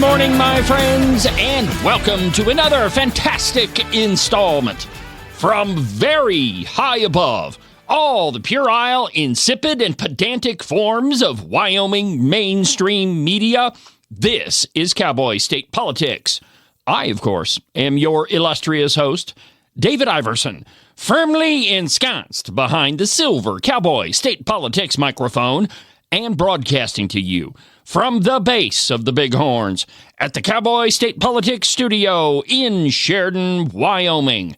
morning, my friends, and welcome to another fantastic installment from very high above all the puerile, insipid, and pedantic forms of Wyoming mainstream media. This is Cowboy State Politics. I, of course, am your illustrious host, David Iverson, firmly ensconced behind the silver Cowboy State Politics microphone and broadcasting to you from the base of the Bighorns at the Cowboy State Politics Studio in Sheridan, Wyoming.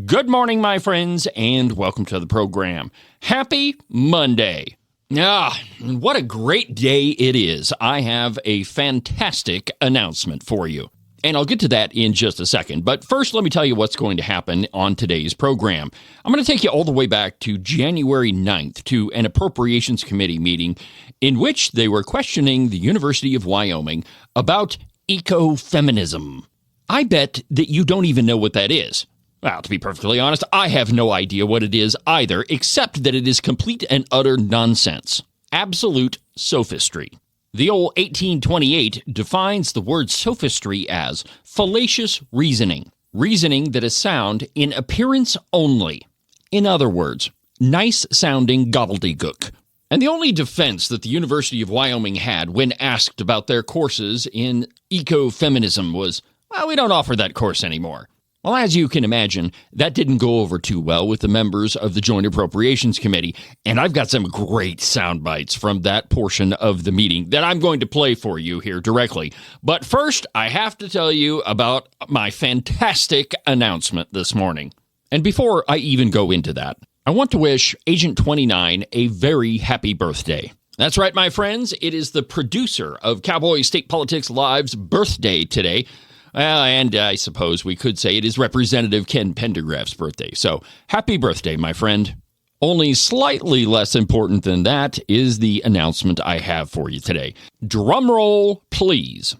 Good morning, my friends, and welcome to the program. Happy Monday. What a great day it is. I have a fantastic announcement for you, and I'll get to that in just a second. But first, let me tell you what's going to happen on today's program. I'm going to take you all the way back to January 9th to an Appropriations Committee meeting in which they were questioning the University of Wyoming about Eco-Feminism. I bet that you don't even know what that is. Well, to be perfectly honest, I have no idea what it is either, except that it is complete and utter nonsense. Absolute sophistry. The old 1828 defines the word sophistry as fallacious reasoning. Reasoning that is sound in appearance only. In other words, nice-sounding gobbledygook. And the only defense that the University of Wyoming had when asked about their courses in Eco-Feminism was, well, we don't offer that course anymore. Well, as you can imagine, that didn't go over too well with the members of the Joint Appropriations Committee, and I've got some great sound bites from that portion of the meeting that I'm going to play for you here directly. But first, I have to tell you about my fantastic announcement this morning. And before I even go into that, I want to wish Agent 29 a very happy birthday. That's right, my friends. It is the producer of Cowboy State Politics Live's birthday today. Well, and I suppose we could say it is Representative Ken Pendergraft's birthday. So, happy birthday, my friend. Only slightly less important than that is the announcement I have for you today. Drum roll, please.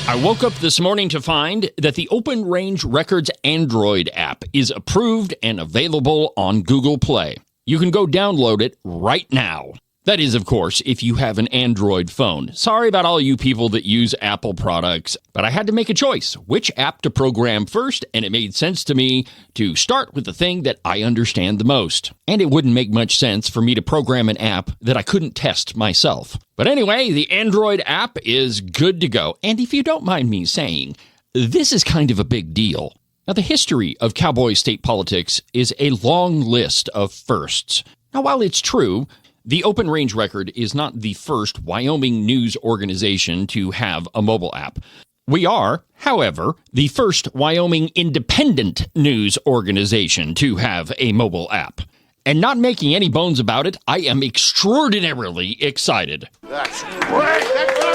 I woke up this morning to find that the Open Range Records Android app is approved and available on Google Play. You can go download it right now. That is, of course, if you have an Android phone. Sorry about all you people that use Apple products, but I had to make a choice, which app to program first, and it made sense to me to start with the thing that I understand the most. And it wouldn't make much sense for me to program an app that I couldn't test myself. But anyway, the Android app is good to go. And if you don't mind me saying, this is kind of a big deal. Now, the history of Cowboy State Politics is a long list of firsts. Now, while it's true, the Open Range Record is not the first Wyoming news organization to have a mobile app. We are, however, the first Wyoming independent news organization to have a mobile app. And not making any bones about it, I am extraordinarily excited. That's great! That's what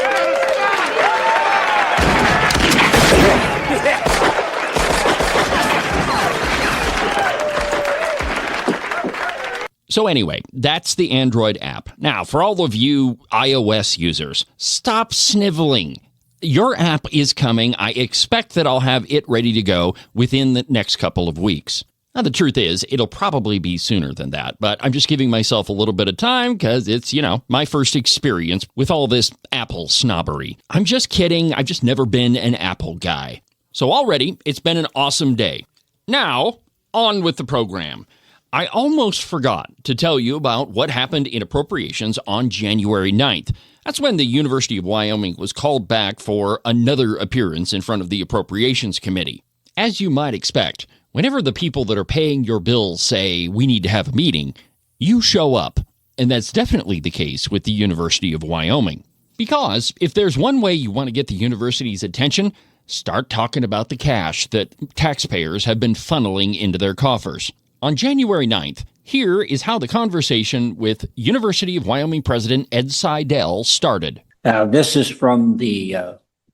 So anyway, that's the Android app. Now, for all of you iOS users, stop sniveling. Your app is coming. I expect that I'll have it ready to go within the next couple of weeks. Now, the truth is, it'll probably be sooner than that, but I'm just giving myself a little bit of time because it's, my first experience with all this Apple snobbery. I'm just kidding. I've just never been an Apple guy. So already, it's been an awesome day. Now, on with the program. I almost forgot to tell you about what happened in appropriations on January 9th. That's when the University of Wyoming was called back for another appearance in front of the Appropriations Committee. As you might expect, whenever the people that are paying your bills say, we need to have a meeting, you show up. And that's definitely the case with the University of Wyoming. Because if there's one way you want to get the university's attention, start talking about the cash that taxpayers have been funneling into their coffers. On January 9th, here is how the conversation with University of Wyoming President Ed Seidel started. This is from the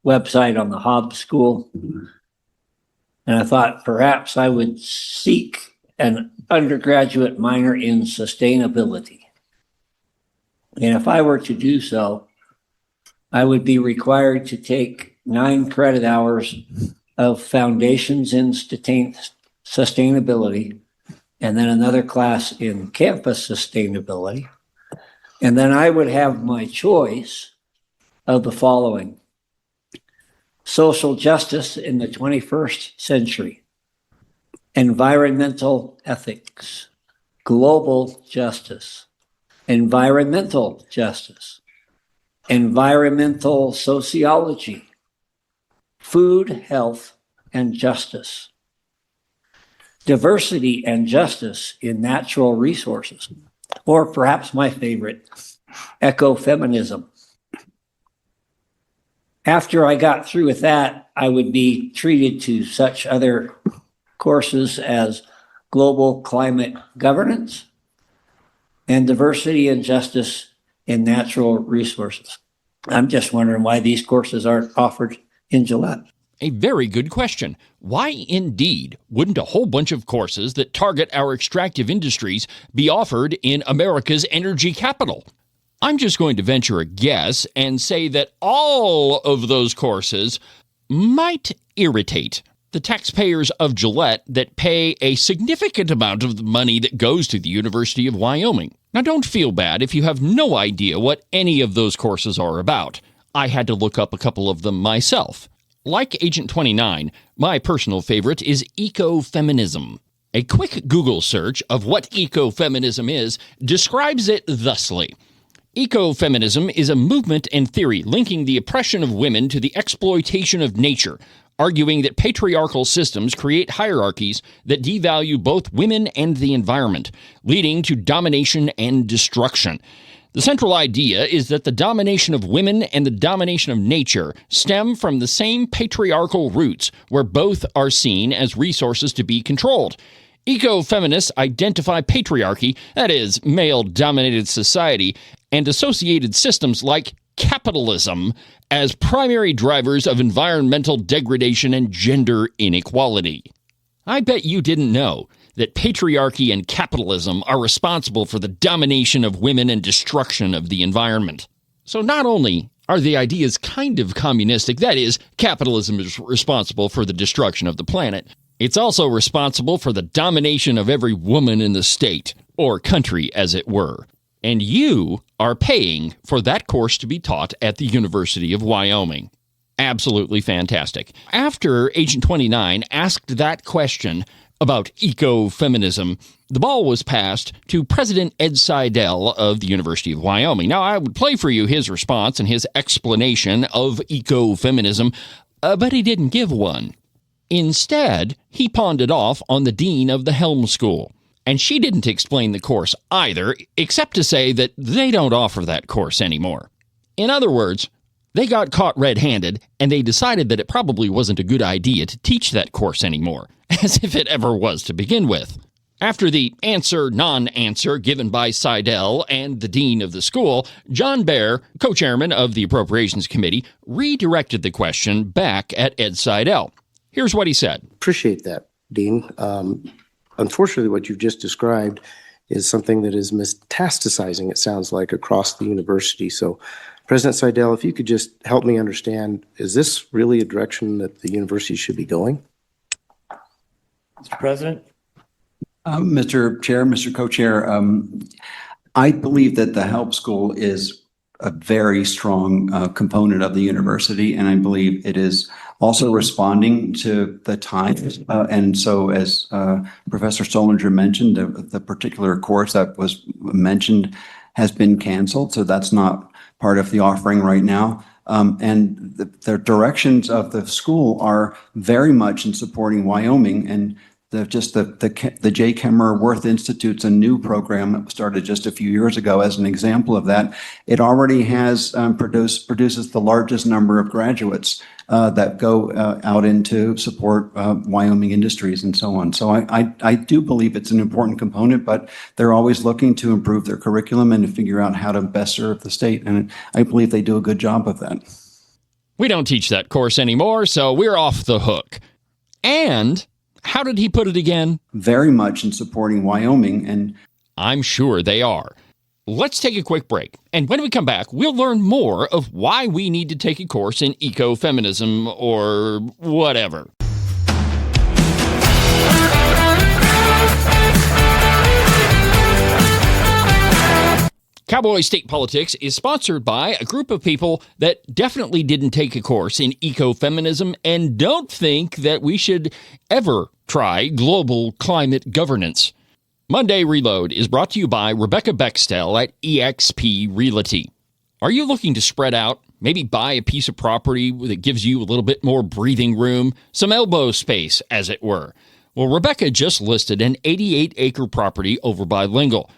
website on the Hobbs School. And I thought perhaps I would seek an undergraduate minor in sustainability. And if I were to do so, I would be required to take 9 credit hours of Foundations in Sustainability, and then another class in campus sustainability. And then I would have my choice of the following: social justice in the 21st century, environmental ethics, global justice, environmental justice, environmental sociology, food, health, and justice, diversity and justice in natural resources, or perhaps my favorite, eco-feminism. After I got through with that, I would be treated to such other courses as global climate governance and diversity and justice in natural resources. I'm just wondering why these courses aren't offered in Gillette. A very good question. Why indeed wouldn't a whole bunch of courses that target our extractive industries be offered in America's energy capital? I'm just going to venture a guess and say that all of those courses might irritate the taxpayers of Gillette that pay a significant amount of the money that goes to the University of Wyoming. Now, don't feel bad if you have no idea what any of those courses are about. I had to look up a couple of them myself. Like Agent 29, my personal favorite is Eco-Feminism. A quick Google search of what ecofeminism is describes it thusly. Ecofeminism is a movement and theory linking the oppression of women to the exploitation of nature, arguing that patriarchal systems create hierarchies that devalue both women and the environment, leading to domination and destruction. The central idea is that the domination of women and the domination of nature stem from the same patriarchal roots, where both are seen as resources to be controlled. Eco-feminists identify patriarchy, that is, male-dominated society, and associated systems like capitalism as primary drivers of environmental degradation and gender inequality. I bet you didn't know that patriarchy and capitalism are responsible for the domination of women and destruction of the environment. So not only are the ideas kind of communistic, that is, capitalism is responsible for the destruction of the planet, it's also responsible for the domination of every woman in the state, or country as it were. And you are paying for that course to be taught at the University of Wyoming. Absolutely fantastic. After Agent 29 asked that question about ecofeminism, the ball was passed to President Ed Seidel of the University of Wyoming. Now, I would play for you his response and his explanation of ecofeminism, but he didn't give one. Instead, he pawned it off on the dean of the Helm School. And she didn't explain the course either, except to say that they don't offer that course anymore. In other words, they got caught red-handed, and they decided that it probably wasn't a good idea to teach that course anymore, as if it ever was to begin with. After the answer-non-answer given by Seidel and the dean of the school, John Baer, co-chairman of the Appropriations Committee, redirected the question back at Ed Seidel. Here's what he said. Appreciate that, Dean. Unfortunately, what you've just described is something that is metastasizing, it sounds like, across the university. So, President Seidel, if you could just help me understand, is this really a direction that the university should be going? Mr. President? Mr. Chair, Mr. Co-Chair, I believe that the Help School is a very strong component of the university, and I believe it is also responding to the times. And so, as Professor Stolinger mentioned, the particular course that was mentioned has been canceled, so that's not part of the offering right now. And the directions of the school are very much in supporting Wyoming, and the J. Kemmerer Worth Institute's a new program that started just a few years ago as an example of that. It already has produces the largest number of graduates that go out into support Wyoming industries and so on. So I do believe it's an important component, but they're always looking to improve their curriculum and to figure out how to best serve the state. And I believe they do a good job of that. We don't teach that course anymore, so we're off the hook. And how did he put it again? Very much in supporting Wyoming, and I'm sure they are. Let's take a quick break. And when we come back, we'll learn more of why we need to take a course in ecofeminism or whatever. Cowboy State Politics is sponsored by a group of people that definitely didn't take a course in eco-feminism and don't think that we should ever try global climate governance. Monday Reload is brought to you by Rebecca Bextel at eXp Realty. Are you looking to spread out? Maybe buy a piece of property that gives you a little bit more breathing room, some elbow space, as it were. Well, Rebecca just listed an 88-acre property over by Lingle.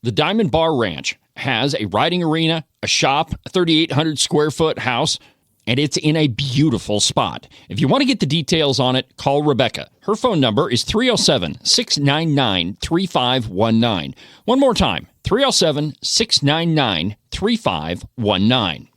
The Diamond Bar Ranch has a riding arena, a shop, a 3,800 square foot house, and it's in a beautiful spot. If you want to get the details on it, call Rebecca. Her phone number is 307-699-3519. One more time, 307-699-3519.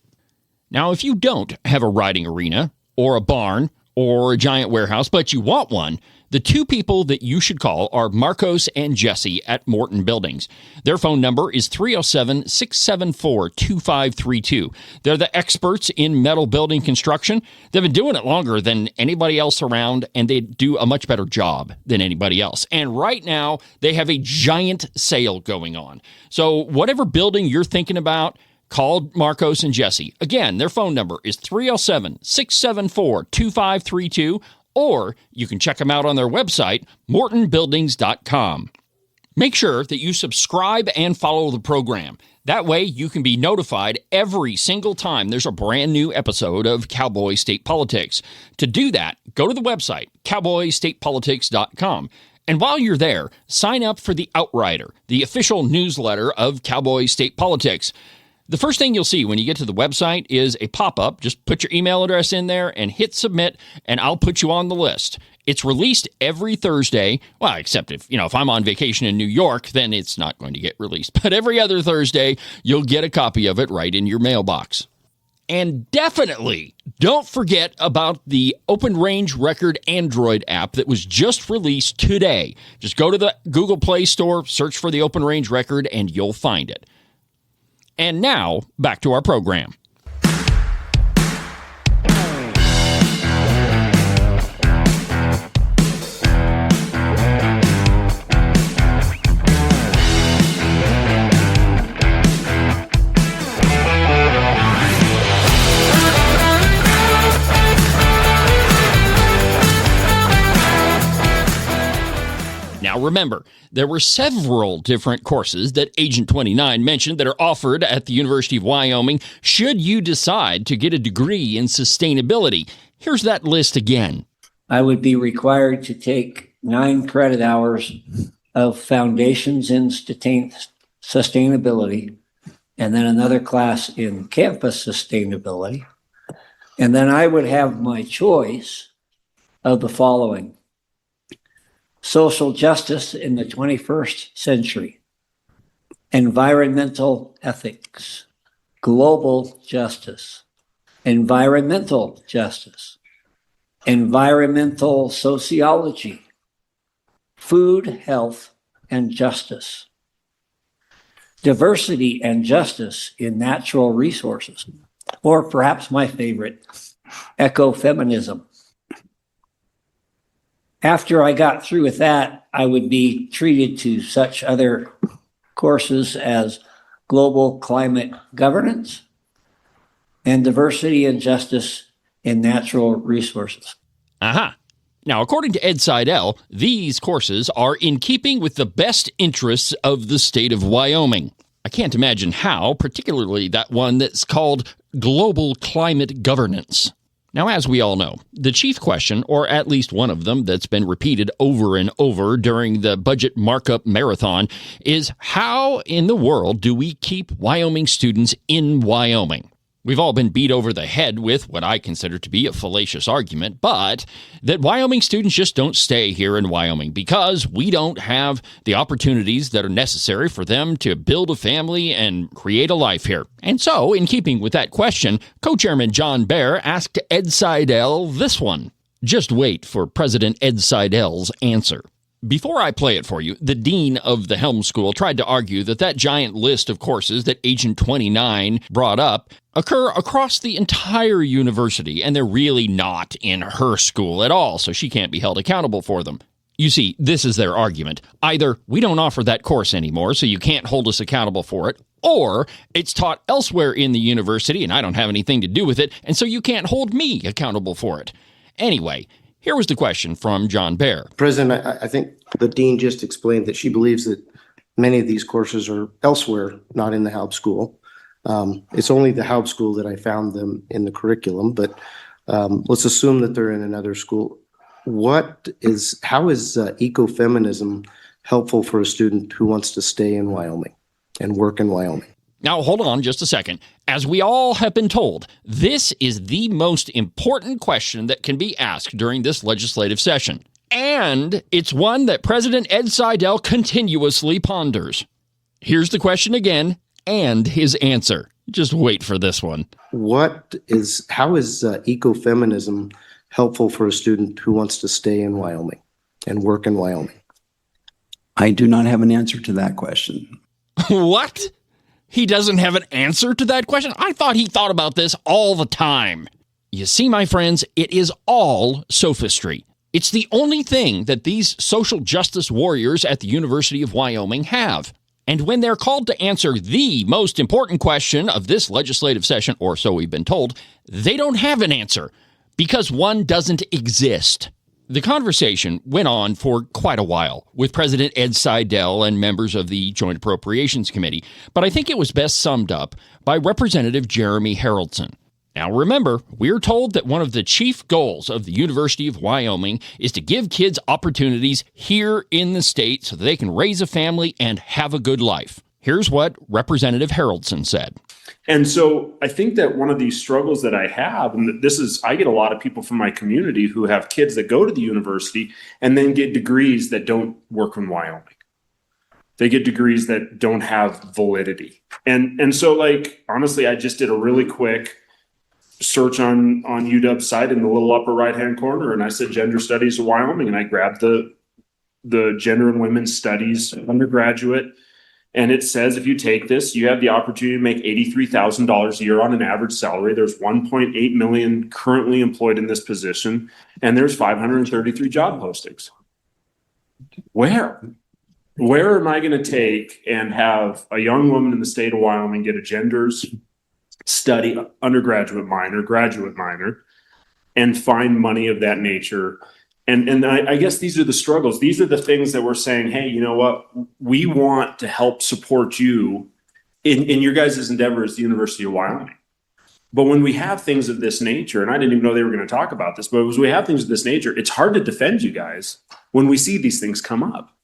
Now, if you don't have a riding arena or a barn or a giant warehouse, but you want one, the two people that you should call are Marcos and Jesse at Morton Buildings. Their phone number is 307-674-2532. They're the experts in metal building construction. They've been doing it longer than anybody else around, and they do a much better job than anybody else. And right now, they have a giant sale going on. So whatever building you're thinking about, call Marcos and Jesse. Again, their phone number is 307-674-2532. Or you can check them out on their website, mortonbuildings.com. Make sure that you subscribe and follow the program. That way you can be notified every single time there's a brand new episode of Cowboy State Politics. To do that, go to the website, cowboystatepolitics.com. And while you're there, sign up for the Outrider, the official newsletter of Cowboy State Politics. The first thing you'll see when you get to the website is a pop-up. Just put your email address in there and hit submit, and I'll put you on the list. It's released every Thursday. Well, except if I'm on vacation in New York, then it's not going to get released. But every other Thursday, you'll get a copy of it right in your mailbox. And definitely don't forget about the Open Range Record Android app that was just released today. Just go to the Google Play Store, search for the Open Range Record, and you'll find it. And now, back to our program. Now remember, there were several different courses that Agent 29 mentioned that are offered at the University of Wyoming should you decide to get a degree in sustainability. Here's that list again. I would be required to take 9 credit hours of Foundations in Sustainability, and then another class in Campus Sustainability. And then I would have my choice of the following: Social Justice in the 21st Century, Environmental Ethics, Global Justice, Environmental Justice, Environmental Sociology, Food, Health, and Justice, Diversity and Justice in Natural Resources, or perhaps my favorite, Eco-Feminism. After I got through with that, I would be treated to such other courses as Global Climate Governance and Diversity and Justice in Natural Resources. Aha. Now, according to Ed Seidel, these courses are in keeping with the best interests of the state of Wyoming. I can't imagine how, particularly that one that's called Global Climate Governance. Now, as we all know, the chief question, or at least one of them that's been repeated over and over during the budget markup marathon, is how in the world do we keep Wyoming students in Wyoming? We've all been beat over the head with what I consider to be a fallacious argument, but that Wyoming students just don't stay here in Wyoming because we don't have the opportunities that are necessary for them to build a family and create a life here. And so, in keeping with that question, Co-Chairman John Baer asked Ed Seidel this one. Just wait for President Ed Seidel's answer. Before I play it for you, the dean of the Helm School tried to argue that giant list of courses that Agent 29 brought up occur across the entire university, and they're really not in her school at all, so she can't be held accountable for them. You see, this is their argument. Either we don't offer that course anymore, so you can't hold us accountable for it, or it's taught elsewhere in the university and I don't have anything to do with it, and so you can't hold me accountable for it. Anyway, here was the question from John Baer. President, I think the dean just explained that she believes that many of these courses are elsewhere, not in the Haub School. It's only the Haub School that I found them in the curriculum, but let's assume that they're in another school. How is eco-feminism helpful for a student who wants to stay in Wyoming and work in Wyoming? Now, hold on just a second. As we all have been told, this is the most important question that can be asked during this legislative session. And it's one that President Ed Seidel continuously ponders. Here's the question again, and his answer. Just wait for this one. How is eco-feminism helpful for a student who wants to stay in Wyoming and work in Wyoming? I do not have an answer to that question. What? He doesn't have an answer to that question? I thought he thought about this all the time. You see, my friends, it is all sophistry. It's the only thing that these social justice warriors at the University of Wyoming have. And when they're called to answer the most important question of this legislative session, or so we've been told, they don't have an answer because one doesn't exist. The conversation went on for quite a while with President Ed Seidel and members of the Joint Appropriations Committee, but I think it was best summed up by Representative Jeremy Haroldson. Now remember, we're told that one of the chief goals of the University of Wyoming is to give kids opportunities here in the state so that they can raise a family and have a good life. Here's what Representative Haroldson said. And so I think that one of these struggles that I have, and I get a lot of people from my community who have kids that go to the university and then get degrees that don't work in Wyoming. They get degrees that don't have validity. And so, like, honestly, I just did a really quick search on UW's site in the little upper right-hand corner, and I said Gender Studies of Wyoming, and I grabbed the Gender and Women's Studies undergraduate. And it says if you take this, you have the opportunity to make $83,000 a year on an average salary. There's 1.8 million currently employed in this position, and there's 533 job postings. Where am I going to take and have a young woman in the state of Wyoming get a gender's study undergraduate minor, graduate minor, and find money of that nature? And I guess these are the struggles. These are the things that we're saying, hey, you know what? We want to help support you in your guys' endeavor as the University of Wyoming. But when we have things of this nature, and I didn't even know they were going to talk about this, but as we have things of this nature, it's hard to defend you guys when we see these things come up.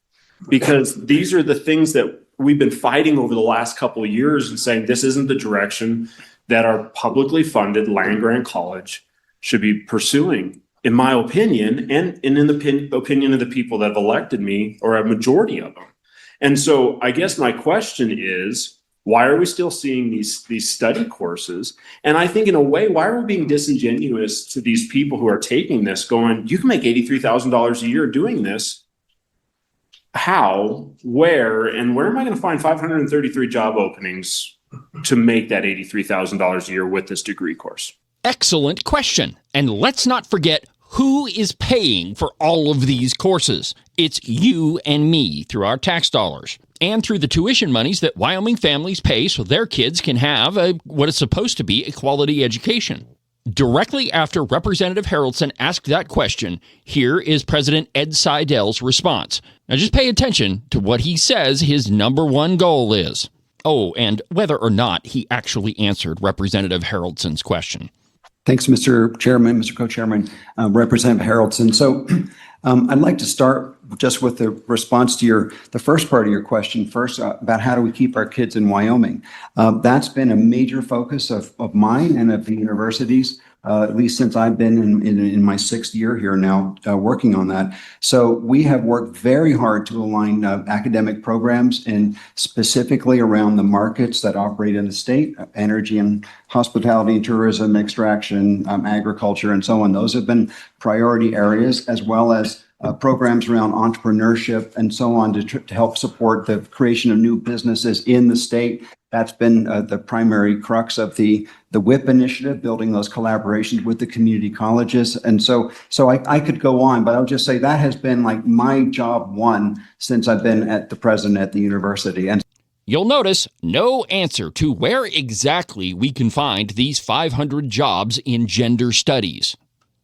Because these are the things that we've been fighting over the last couple of years and saying this isn't the direction that our publicly funded land-grant college should be pursuing. In my opinion, and in the opinion of the people that have elected me, or a majority of them. And so I guess my question is, why are we still seeing these study courses? And I think in a way, why are we being disingenuous to these people who are taking this going, you can make $83,000 a year doing this. How, where am I going to find 533 job openings to make that $83,000 a year with this degree course? Excellent question. And let's not forget who is paying for all of these courses. It's you and me through our tax dollars and through the tuition monies that Wyoming families pay so their kids can have what is supposed to be a quality education. Directly after Representative Haroldson asked that question, here is President Ed Seidel's response. Now just pay attention to what he says his number one goal is. Oh, and whether or not he actually answered Representative Haroldson's question. Thanks, Mr. Chairman, Mr. Co-Chairman, Representative Haroldson. So I'd like to start just with the response to the first part of your question first about how do we keep our kids in Wyoming. That's been a major focus of mine and of the universities, at least since I've been in my sixth year here now working on that. So we have worked very hard to align academic programs and specifically around the markets that operate in the state, energy and hospitality and tourism, extraction, agriculture, and so on. Those have been priority areas, as well as programs around entrepreneurship and so on to help support the creation of new businesses in the state. That's been the primary crux of the WIP initiative, building those collaborations with the community colleges. And so I could go on, but I'll just say that has been like my job one since I've been the president at the university. And You'll notice no answer to where exactly we can find these 500 jobs in gender studies.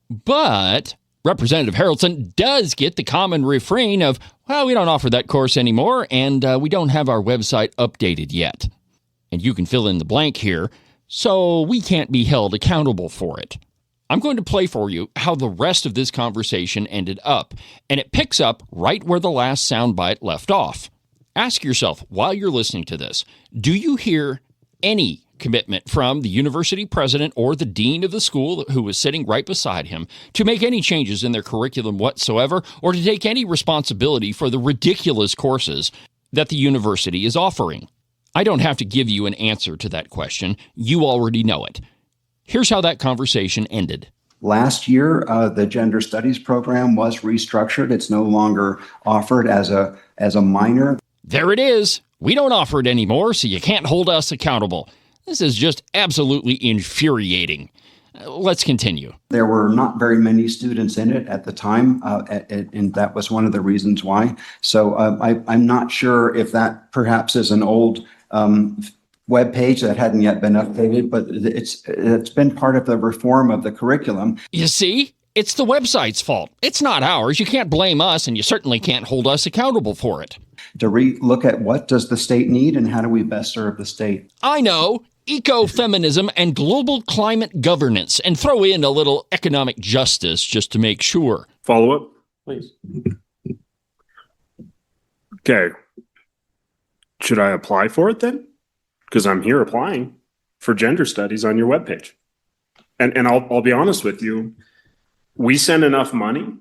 But Representative Harrelson does get the common refrain of, well, we don't offer that course anymore, and we don't have our website updated yet. And you can fill in the blank here, so we can't be held accountable for it. I'm going to play for you how the rest of this conversation ended up, and it picks up right where the last soundbite left off. Ask yourself, while you're listening to this, do you hear any commitment from the university president or the dean of the school who was sitting right beside him to make any changes in their curriculum whatsoever, or to take any responsibility for the ridiculous courses that the university is offering? I don't have to give you an answer to that question. You already know it. Here's how that conversation ended. Last year, the gender studies program was restructured. It's no longer offered as a minor. There it is. We don't offer it anymore, so you can't hold us accountable. This is just absolutely infuriating. Let's continue. There were not very many students in it at the time, and that was one of the reasons why. So I'm not sure if that perhaps is an old web page that hadn't yet been updated, but it's been part of the reform of the curriculum. You see, it's the website's fault. It's not ours. You can't blame us, and you certainly can't hold us accountable for it. To look at what does the state need and how do we best serve the state. I know. Eco-Feminism and global climate governance, and throw in a little economic justice just to make sure. Follow up? Please. Okay. Should I apply for it then? Because I'm here applying for gender studies on your webpage. And I'll be honest with you, we send enough money.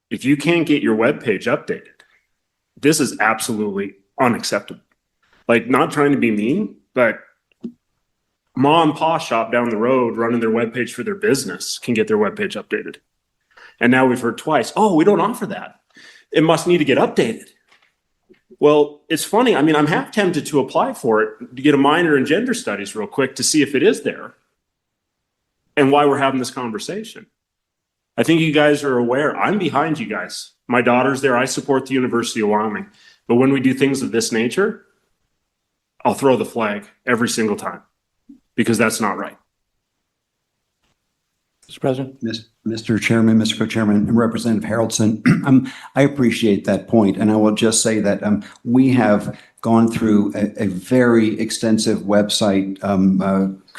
If you can't get your webpage updated, this is absolutely unacceptable. Like, not trying to be mean, but mom and pa shop down the road running their webpage for their business can get their webpage updated. And now we've heard twice, oh, we don't offer that. It must need to get updated. Well, it's funny. I mean, I'm half tempted to apply for it to get a minor in gender studies real quick to see if it is there and why we're having this conversation. I think you guys are aware. I'm behind you guys. My daughter's there. I support the University of Wyoming. But when we do things of this nature, I'll throw the flag every single time because that's not right. Mr. President. Mr. Chairman, Mr. Co-Chairman, and Representative Harrelson, I appreciate that point, and I will just say that we have gone through a very extensive website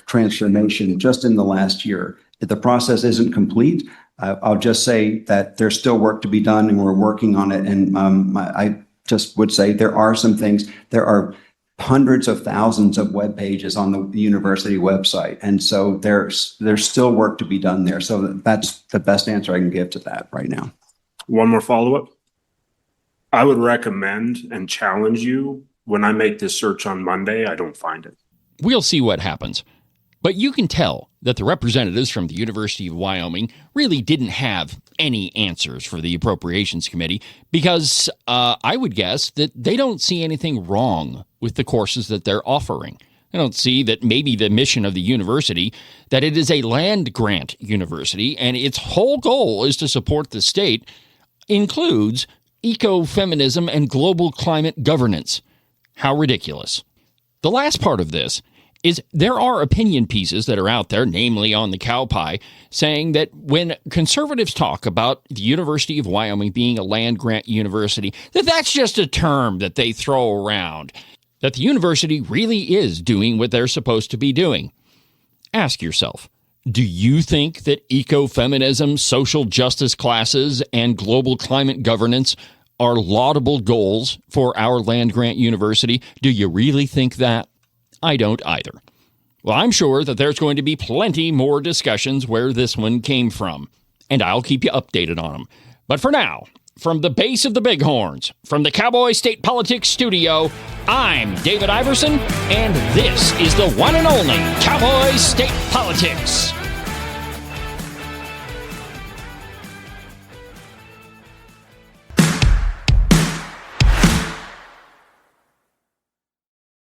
transformation just in the last year. The process isn't complete. I'll just say that there's still work to be done, and we're working on it. And I just would say there are some things. There are hundreds of thousands of web pages on the university website. And so there's still work to be done there. So that's the best answer I can give to that right now. One more follow-up. I would recommend and challenge you, when I make this search on Monday, I don't find it. We'll see what happens. But you can tell that the representatives from the University of Wyoming really didn't have any answers for the Appropriations Committee because I would guess that they don't see anything wrong with the courses that they're offering. I don't see that maybe the mission of the university, that it is a land grant university and its whole goal is to support the state, includes eco-feminism and global climate governance. How ridiculous. The last part of this is there are opinion pieces that are out there, namely on the cow pie, saying that when conservatives talk about the University of Wyoming being a land grant university, that's just a term that they throw around, that the university really is doing what they're supposed to be doing. Ask yourself, do you think that ecofeminism, social justice classes, and global climate governance are laudable goals for our land grant university? Do you really think that? I don't either. Well, I'm sure that there's going to be plenty more discussions where this one came from, and I'll keep you updated on them. But for now, from the base of the Bighorns, from the Cowboy State Politics Studio, I'm David Iverson, and this is the one and only Cowboy State Politics.